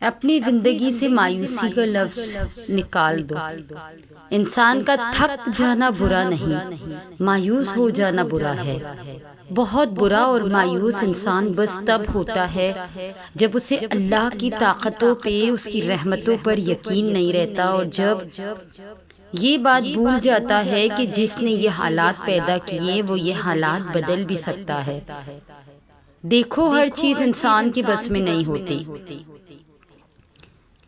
اپنی زندگی سے مایوسی کا لفظ نکال دو۔ انسان کا تھک جانا برا نہیں، مایوس ہو جانا برا ہے۔ بہت برا اور مایوس انسان بس تب ہوتا ہے جب اسے اللہ کی طاقتوں پہ، اس کی رحمتوں پر یقین نہیں رہتا، اور جب یہ بات بھول جاتا ہے کہ جس نے یہ حالات پیدا کیے وہ یہ حالات بدل بھی سکتا ہے۔ دیکھو، ہر چیز انسان کے بس میں نہیں ہوتی،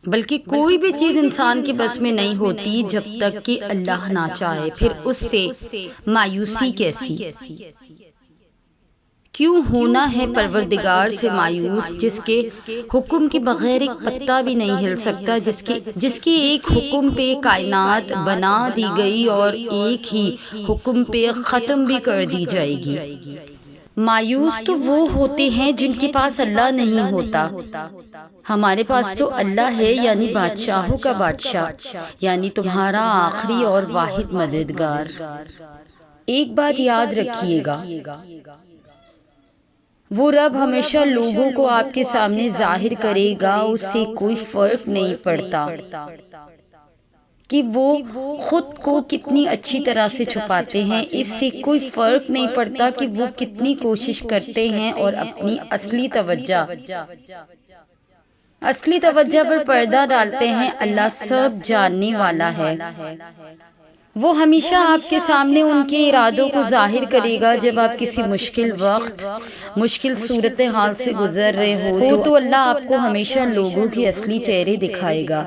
بلکہ کوئی بھی چیز انسان کے بس میں نہیں ہوتی جب تک کہ اللہ نہ چاہے۔ پھر اس سے مایوسی کیسی؟ کیوں ہونا ہے پروردگار سے مایوس، جس کے حکم کے بغیر ایک پتا بھی نہیں ہل سکتا، جس کے ایک حکم پہ کائنات بنا دی گئی اور ایک ہی حکم پہ ختم بھی کر دی جائے گی۔ مایوس تو وہ ہوتے ہیں جن کے پاس اللہ نہیں ہوتا۔ ہمارے پاس تو اللہ ہے، یعنی بادشاہوں کا بادشاہ، یعنی تمہارا آخری اور واحد مددگار۔ ایک بات یاد رکھیے گا، وہ رب ہمیشہ لوگوں کو آپ کے سامنے ظاہر کرے گا، اس سے کوئی فرق نہیں پڑتا کہ وہ خود کو کتنی اچھی طرح سے چھپاتے ہیں، اس سے کوئی فرق نہیں پڑتا کہ وہ کتنی کوشش کرتے ہیں اور اپنی اصلی توجہ پر پردہ ڈالتے ہیں۔ اللہ سب جاننے والا ہے۔ وہ ہمیشہ آپ کے سامنے ان کے ارادوں کو ظاہر کرے گا۔ جب آپ کسی مشکل وقت، مشکل صورتحال سے گزر رہے ہو تو اللہ آپ کو ہمیشہ لوگوں کے اصلی چہرے دکھائے گا۔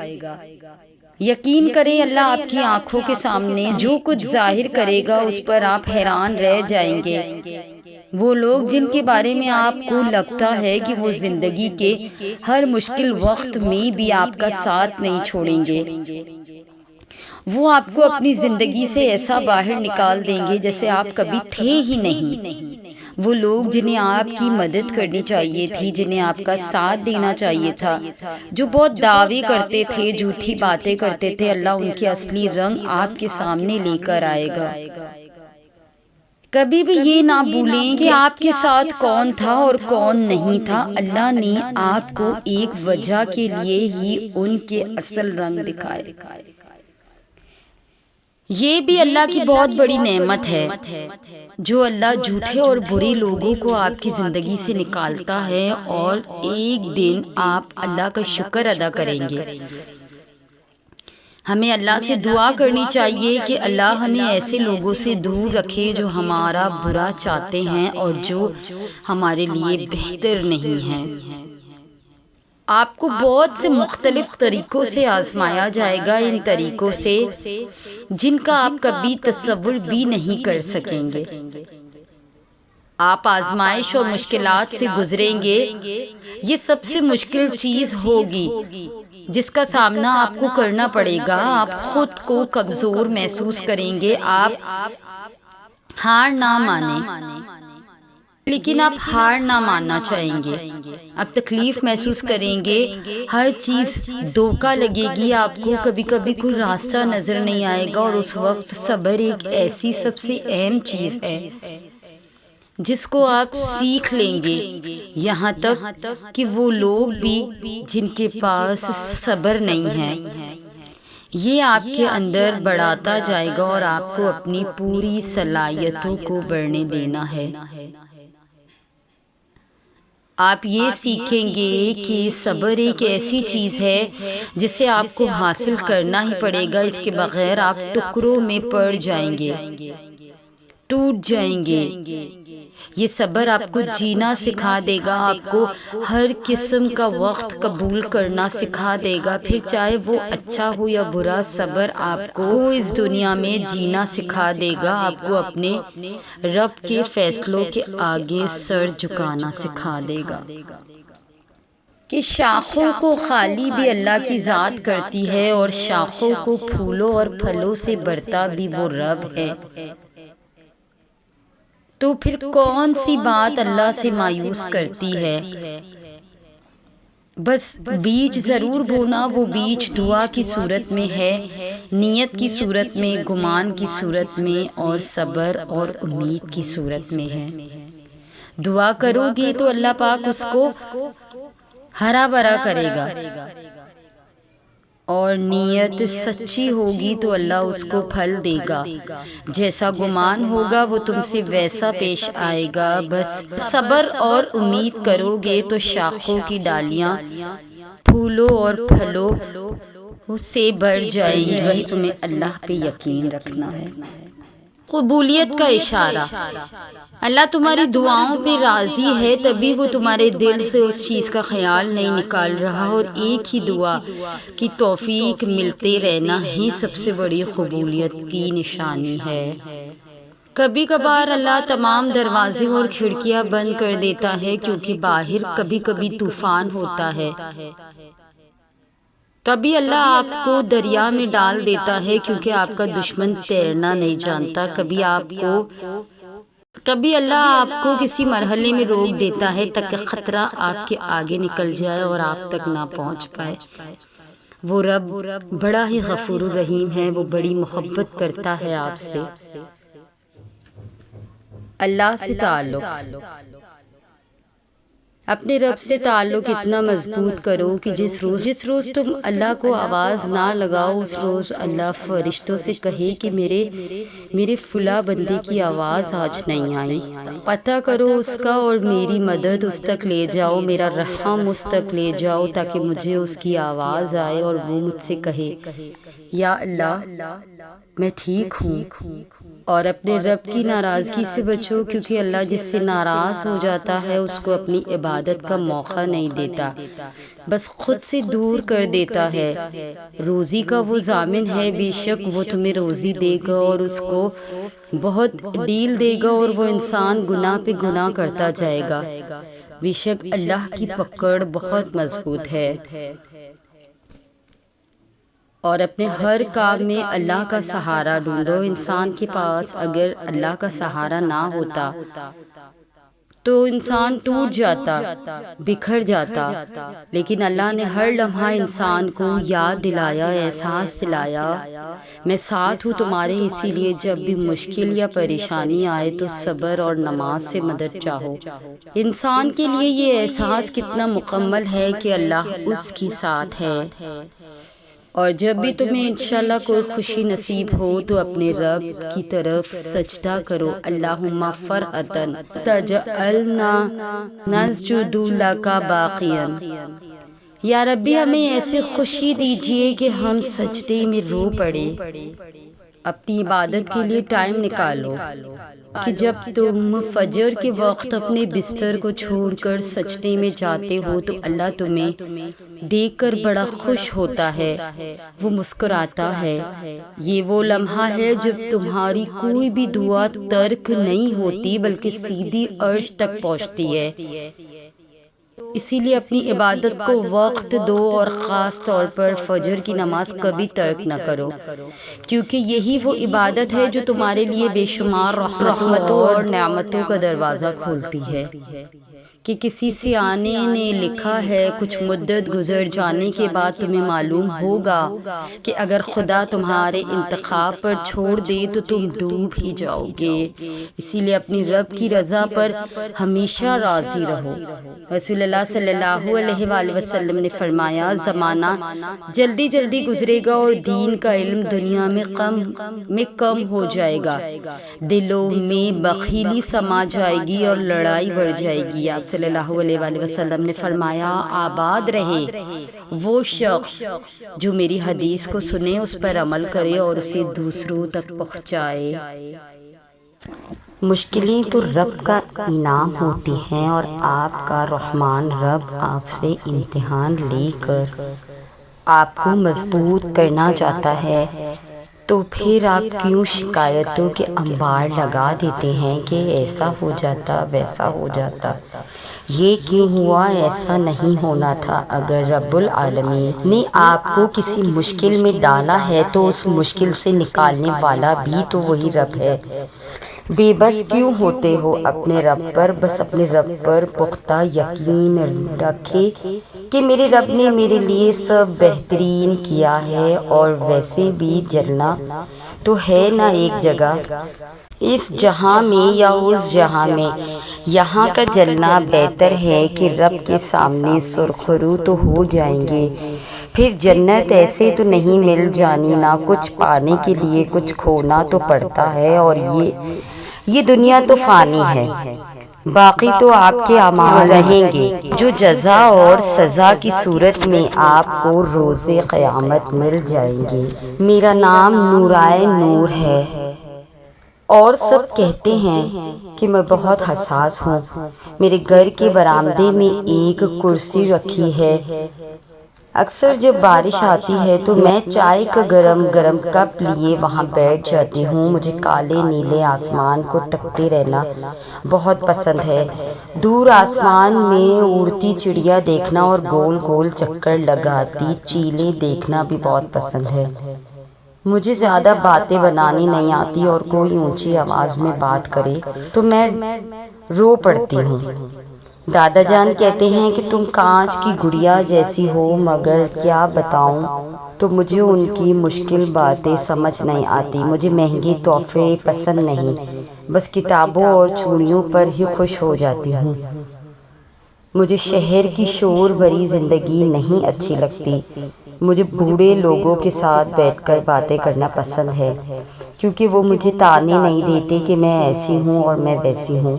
یقین کریں، اللہ آپ کی آنکھوں کے سامنے جو کچھ ظاہر کرے گا اس پر آپ حیران رہ جائیں گے۔ وہ لوگ جن کے بارے میں آپ کو لگتا ہے کہ وہ زندگی کے ہر مشکل وقت میں بھی آپ کا ساتھ نہیں چھوڑیں گے، وہ آپ کو اپنی زندگی سے ایسا باہر نکال دیں گے جیسے آپ کبھی تھے ہی نہیں۔ وہ لوگ جنہیں آپ کی مدد کرنی چاہیے تھی، جنہیں آپ کا ساتھ دینا چاہیے تھا، جو بہت دعوے کرتے تھے، جھوٹی باتیں کرتے تھے، اللہ ان کے اصلی رنگ آپ کے سامنے لے کر آئے گا۔ کبھی بھی یہ نہ بھولیں کہ آپ کے ساتھ کون تھا اور کون نہیں تھا۔ اللہ نے آپ کو ایک وجہ کے لیے ہی ان کے اصل رنگ دکھائے۔ یہ بھی اللہ کی بہت بڑی نعمت ہے جو اللہ جھوٹے اور برے لوگوں کو آپ کی زندگی سے نکالتا ہے، اور ایک دن آپ اللہ کا شکر ادا کریں گے۔ ہمیں اللہ سے دعا کرنی چاہیے کہ اللہ ہمیں ایسے لوگوں سے دور رکھے جو ہمارا برا چاہتے ہیں اور جو ہمارے لیے بہتر نہیں ہیں۔ آپ کو بہت سے مختلف طریقوں سے آزمایا جائے گا، ان طریقوں سے جن کا آپ کبھی تصور بھی نہیں کر سکیں گے۔ آپ آزمائش اور مشکلات سے گزریں گے۔ یہ سب سے مشکل چیز ہوگی جس کا سامنا آپ کو کرنا پڑے گا۔ آپ خود کو کمزور محسوس کریں گے، آپ ہار نہ مانیں، لیکن آپ ہار نہ ماننا چاہیں گے۔ آپ تکلیف محسوس کریں گے، ہر چیز دھوکہ لگے گی، آپ کو کبھی کبھی کوئی راستہ نظر نہیں آئے گا، اور اس وقت صبر ایک ایسی سب سے اہم چیز ہے جس کو آپ سیکھ لیں گے، یہاں تک کہ وہ لوگ بھی جن کے پاس صبر نہیں ہے، یہ آپ کے اندر بڑھاتا جائے گا اور آپ کو اپنی پوری صلاحیتوں کو بڑھنے دینا ہے۔ آپ یہ سیکھیں گے کہ صبر ایک ایسی چیز ہے جسے آپ کو حاصل کرنا ہی پڑے گا، اس کے بغیر آپ ٹکڑوں میں پڑ جائیں گے، ٹوٹ جائیں گے۔ یہ صبر آپ کو جینا سکھا دے گا، آپ کو ہر قسم کا وقت قبول کرنا سکھا دے گا، پھر چاہے وہ اچھا ہو یا برا۔ صبر آپ کو اس دنیا میں جینا سکھا دے گا، آپ کو اپنے رب کے فیصلوں کے آگے سر جھکانا سکھا دے گا کہ شاخوں کو خالی بھی اللہ کی ذات کرتی ہے اور شاخوں کو پھولوں اور پھلوں سے بھرتا بھی وہ رب ہے۔ تو پھر کون سی بات اللہ سے مایوس کرتی ہے؟ بس بیج ضرور بونا، وہ بیج دعا کی صورت میں ہے، نیت کی صورت میں، گمان کی صورت میں، اور صبر اور امید کی صورت میں ہے۔ دعا کرو گے تو اللہ پاک اس کو ہرا بھرا کرے گا، اور نیت سچی ہوگی تو اللہ اس کو پھل دے گا۔ جیسا گمان ہوگا وہ تم سے ویسا پیش آئے گا۔ بس صبر اور امید کرو گے تو شاخوں کی ڈالیاں پھولوں اور پھلوں سے بڑھ جائیں گی۔ بس تمہیں اللہ پہ یقین رکھنا ہے۔ قبولیت کا اشارہ، اللہ تمہاری دعاؤں پہ راضی ہے، تبھی وہ تمہارے دل سے اس چیز کا خیال نہیں نکال رہا، اور ایک ہی دعا کی توفیق ملتے رہنا ہی سب سے بڑی قبولیت کی نشانی ہے۔ کبھی کبھار اللہ تمام دروازے اور کھڑکیاں بند کر دیتا ہے کیونکہ باہر کبھی کبھی طوفان ہوتا ہے۔ کبھی اللہ آپ کو دریا میں ڈال دیتا ہے کیونکہ آپ کا دشمن تیرنا نہیں جانتا۔ کبھی اللہ آپ کو کسی مرحلے میں روک دیتا ہے تاکہ خطرہ آپ کے آگے نکل جائے اور آپ تک نہ پہنچ پائے۔ وہ رب بڑا ہی غفور الرحیم ہے، وہ بڑی محبت کرتا ہے آپ سے۔ اللہ سے تعلق، اپنے رب سے تعلق اتنا مضبوط کرو کہ جس روز تم اللہ کو آواز نہ لگاؤ، اس روز اللہ فرشتوں سے کہے کہ میرے فلاں بندے کی آواز آج نہیں آئی، پتہ کرو اس کا اور میری مدد اس تک لے جاؤ، میرا رحم اس تک لے جاؤ تاکہ مجھے اس کی آواز آئے اور وہ مجھ سے کہے یا اللہ میں ٹھیک ہوں۔ اور اپنے رب کی ناراضگی سے بچو کیونکہ اللہ جس سے ناراض ہو جاتا ہے اس کو اپنی عبادت کا موقع نہیں دیتا، بس خود سے دور کر دیتا ہے۔ روزی کا وہ ضامن ہے، بے شک وہ تمہیں روزی دے گا اور اس کو بہت ڈیل دے گا، اور وہ انسان گناہ پہ گناہ کرتا جائے گا۔ بے شک اللہ کی پکڑ بہت مضبوط ہے۔ اور اپنے ہر کام میں اللہ کا سہارا ڈھونڈو۔ انسان کے پاس اگر اللہ کا سہارا نہ ہوتا تو انسان ٹوٹ جاتا، بکھر جاتا، لیکن اللہ نے ہر لمحہ انسان کو یاد دلایا، احساس دلایا میں ساتھ ہوں تمہارے، اسی لیے جب بھی مشکل یا پریشانی آئے تو صبر اور نماز سے مدد چاہو۔ انسان کے لیے یہ احساس کتنا مکمل ہے کہ اللہ اس کے ساتھ ہے، اور جب بھی تمہیں انشاءاللہ کوئی خوشی نصیب ہو تو اپنے رب کی طرف سجدہ کرو۔ اللہم فرحتن تجعلنا نسجد لک باقیا، یا ربی ہمیں ایسی خوشی دیجئے کہ ہم سجدے میں رو پڑے۔ اپنی عبادت کے لیے ٹائم نکالو کہ جب تم فجر کے وقت اپنے بستر کو چھوڑ کر سجدے میں جاتے ہو تو اللہ تمہیں دیکھ کر بڑا خوش ہوتا ہے، وہ مسکراتا ہے۔ یہ وہ لمحہ ہے جب تمہاری کوئی بھی دعا ترک نہیں ہوتی بلکہ سیدھی عرش تک پہنچتی ہے۔ اسی لیے اپنی عبادت کو وقت دو، اور خاص طور پر فجر کی نماز کبھی ترک نہ کرو، کیونکہ یہی وہ عبادت ہے جو تمہارے لیے بے شمار رحمتوں اور نعمتوں کا دروازہ کھولتی ہے۔ کہ کسی سیانے نے لکھا ہے کچھ مدت گزر جانے کے بعد تمہیں معلوم ہوگا کہ اگر خدا تمہارے انتخاب پر چھوڑ دے تو تم ڈوب ہی جاؤ گے، اسی لیے اپنی رب کی رضا پر ہمیشہ راضی رہو۔ رسول اللہ صلی اللہ علیہ وآلہ وسلم نے فرمایا، زمانہ جلدی جلدی گزرے گا اور دین کا علم دنیا میں کم ہو جائے گا، دلوں میں بخیلی سما جائے گی اور لڑائی بڑھ جائے گی۔ آپ صلی اللہ علیہ وآلہ وسلم نے فرمایا، آباد رہے وہ شخص جو میری حدیث کو سنے، اس پر عمل کرے اور اسے دوسروں تک پہنچائے۔ مشکلیں تو رب کا انعام ہوتی ہیں، اور آپ کا رحمان رب آپ سے امتحان لے کر آپ کو مضبوط کرنا چاہتا ہے، تو پھر آپ کیوں شکایتوں کے انبار لگا دیتے ہیں کہ ایسا ہو جاتا ویسا ہو جاتا، یہ کیوں ہوا، ایسا نہیں ہونا تھا۔ اگر رب العالمین نے آپ کو کسی مشکل میں ڈالا ہے تو اس مشکل سے نکالنے والا بھی تو وہی رب ہے۔ بے بس کیوں ہوتے ہو اپنے رب پر؟ بس اپنے رب پر پختہ یقین رکھے کہ میرے رب نے میرے لیے سب بہترین کیا ہے، اور ویسے بھی جلنا تو ہے نہ ایک جگہ، اس جہاں میں یا اس جہاں میں، یہاں کا جلنا بہتر ہے کہ رب کے سامنے سرخرو تو ہو جائیں گے، پھر جنت ایسے تو نہیں مل جانی، نہ کچھ پانے کے لیے کچھ کھونا تو پڑتا ہے، اور یہ دنیا تو فانی ہے، باقی تو آپ کے اعمال رہیں گے جو جزا اور سزا کی صورت میں آپ کو روز قیامت مل جائیں گے۔ میرا نام نورائے نور ہے، اور سب کہتے ہیں کہ میں بہت حساس ہوں۔ میرے گھر کے برآمدے میں ایک کرسی رکھی ہے، اکثر جب بارش آتی ہے تو میں چائے کا گرم گرم کپ لیے وہاں بیٹھ جاتی ہوں۔ مجھے کالے نیلے آسمان کو تکتے رہنا بہت پسند ہے، دور آسمان میں اڑتی چڑیا دیکھنا اور گول گول چکر لگاتی چیلیں دیکھنا بھی بہت پسند ہے۔ مجھے زیادہ باتیں بنانی نہیں آتی، اور کوئی اونچی آواز میں بات کرے تو میں رو پڑتی ہوں۔ دادا جان کہتے ہیں کہ تم کانچ کی گڑیا جیسی ہو، مگر کیا بتاؤں تو مجھے ان کی مشکل باتیں سمجھ نہیں آتی۔ مجھے مہنگے تحفے پسند نہیں، بس کتابوں اور چوڑیوں پر ہی خوش ہو جاتی ہوں۔ مجھے شہر کی شور بھری زندگی نہیں اچھی لگتی۔ مجھے بوڑھے لوگوں کے ساتھ بیٹھ کر باتیں کرنا پسند ہے، کیونکہ وہ مجھے تانے نہیں دیتے کہ میں ایسی ہوں اور میں ویسی ہوں۔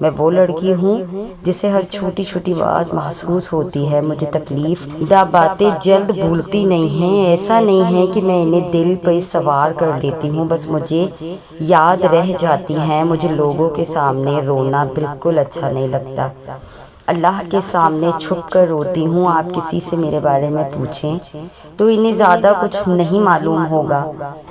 میں وہ لڑکی ہوں جسے ہر چھوٹی چھوٹی بات محسوس ہوتی ہے۔ مجھے تکلیف دہ باتیں جلد بھولتی نہیں ہیں، ایسا نہیں ہے کہ میں انہیں دل پہ سوار کر لیتی ہوں، بس مجھے یاد رہ جاتی ہیں۔ مجھے لوگوں کے سامنے رونا بالکل اچھا نہیں لگتا، اللہ کے سامنے چھپ کر روتی ہوں۔ آپ کسی سے میرے بارے میں پوچھیں تو انہیں زیادہ کچھ نہیں معلوم ہوگا،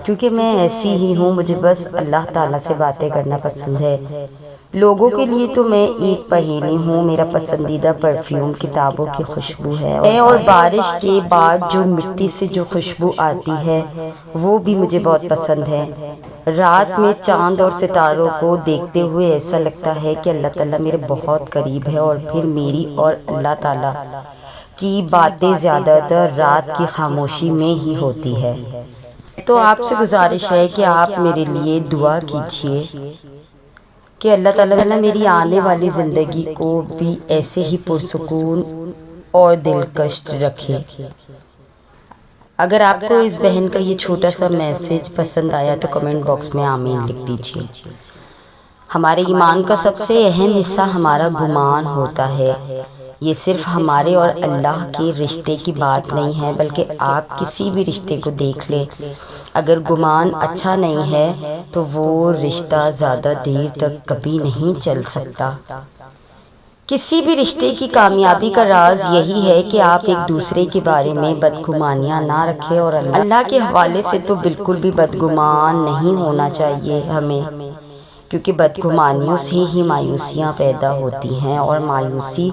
کیونکہ میں ایسی ہی ہوں۔ مجھے بس اللہ تعالیٰ سے باتیں کرنا پسند ہے۔ لوگوں کے لیے تو میں ایک پہیلی ہوں۔ میرا پسندیدہ پرفیوم کتابوں کی خوشبو ہے، اور بارش کے بعد جو مٹی سے جو خوشبو آتی ہے وہ بھی مجھے بہت پسند ہے۔ رات میں چاند اور ستاروں کو دیکھتے ہوئے ایسا لگتا ہے کہ اللہ تعالیٰ میرے بہت قریب ہے، اور پھر میری اور اللہ تعالیٰ کی باتیں زیادہ تر رات کی خاموشی میں ہی ہوتی ہے۔ تو آپ سے گزارش ہے کہ آپ میرے لیے دعا کیجیے کہ اللہ تعالیٰ میری آنے والی زندگی کو بھی ایسے ہی پرسکون اور دلکش رکھے۔ اگر آپ کو اس بہن کا یہ چھوٹا سا میسج پسند آیا تو کمنٹ باکس میں آمین لکھ دیجیے۔ ہمارے ایمان کا سب سے اہم حصہ ہمارا گمان ہوتا ہے۔ یہ صرف ہمارے اور اللہ کے رشتے کی بات نہیں ہے، بلکہ آپ کسی بھی رشتے کو دیکھ لیں، اگر گمان اچھا نہیں ہے تو وہ رشتہ زیادہ دیر تک کبھی نہیں چل سکتا۔ کسی بھی رشتے کی کامیابی کا راز یہی ہے کہ آپ ایک دوسرے کے بارے میں بدگمانیاں نہ رکھیں، اور اللہ کے حوالے سے تو بالکل بھی بدگمان نہیں ہونا چاہیے ہمیں، کیونکہ بدگمانیوں سے ہی مایوسیاں پیدا ہوتی ہیں، اور مایوسی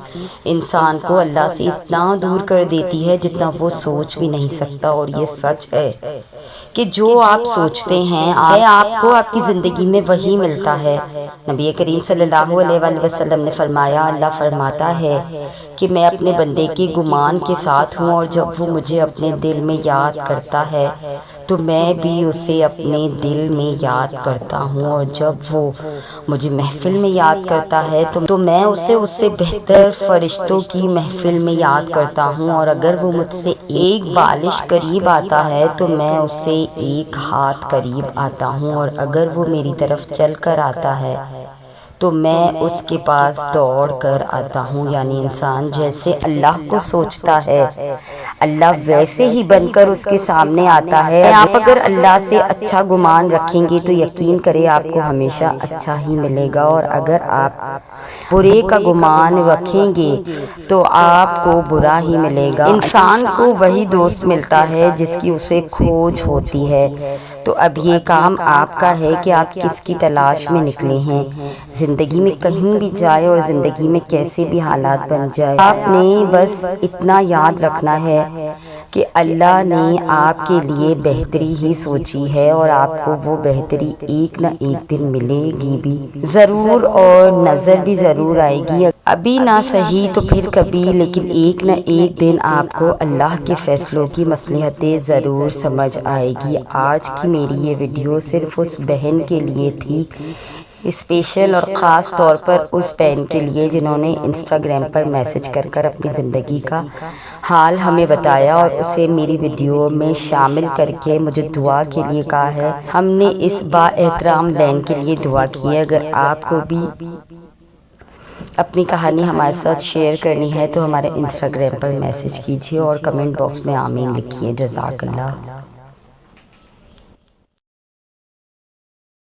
انسان کو اللہ سے اتنا دور کر دیتی ہے جتنا وہ سوچ بھی نہیں سکتا۔ اور یہ سچ ہے کہ جو آپ سوچتے ہیں آپ کو آپ کی زندگی میں وہی ملتا ہے۔ نبی کریم صلی اللہ علیہ وآلہ وسلم نے فرمایا، اللہ فرماتا ہے کہ میں اپنے بندے کے گمان کے ساتھ ہوں، اور جب وہ مجھے اپنے دل میں یاد کرتا ہے تو میں بھی اسے اپنے دل میں یاد کرتا ہوں، اور جب وہ مجھے محفل میں یاد کرتا ہے تو میں اسے اس سے بہتر فرشتوں کی محفل میں یاد کرتا ہوں، اور اگر وہ مجھ سے ایک بالش قریب آتا ہے تو میں اس سے ایک ہاتھ قریب آتا ہوں، اور اگر وہ میری طرف چل کر آتا ہے تو میں اس کے پاس دوڑ کر آتا ہوں۔ یعنی انسان جیسے اللہ کو سوچتا ہے اللہ ویسے ہی بن کر اس کے سامنے آتا ہے۔ آپ اگر اللہ سے اچھا گمان رکھیں گے تو یقین کریں آپ کو ہمیشہ اچھا ہی ملے گا، اور اگر آپ برے کا گمان رکھیں گے تو آپ کو برا ہی ملے گا۔ انسان کو وہی دوست ملتا ہے جس کی اسے کھوج ہوتی ہے۔ تو اب یہ کام آپ کا ہے کہ آپ کس کی تلاش میں نکلے ہیں۔ زندگی میں کہیں بھی جائے اور زندگی میں کیسے بھی حالات بن جائے، آپ نے بس اتنا یاد رکھنا ہے کہ اللہ نے آپ کے لیے بہتری ہی سوچی ہے، اور آپ کو وہ بہتری ایک نہ ایک دن ملے گی بھی ضرور، اور نظر بھی ضرور آئے گی۔ ابھی نہ صحیح تو پھر کبھی، لیکن ایک نہ ایک دن آپ کو اللہ کے فیصلوں کی مصلحتیں ضرور سمجھ آئے گی۔ آج کی میری یہ ویڈیو صرف اس بہن کے لیے تھی اسپیشل اور خاص طور پر اس بہن کے لیے جنہوں نے انسٹاگرام پر میسج کر کر اپنی زندگی کا حال ہمیں بتایا اور اسے میری ویڈیو میں شامل کر کے مجھے دعا کے لیے کہا ہے۔ ہم نے اس با احترام بہن کے لیے دعا کی ہے۔ اگر آپ کو بھی اپنی کہانی ہمارے ساتھ شیئر کرنی ہے تو ہمارے انسٹاگرام پر میسج کیجیے اور کمنٹ باکس میں آمین لکھیے۔ جزاک اللہ۔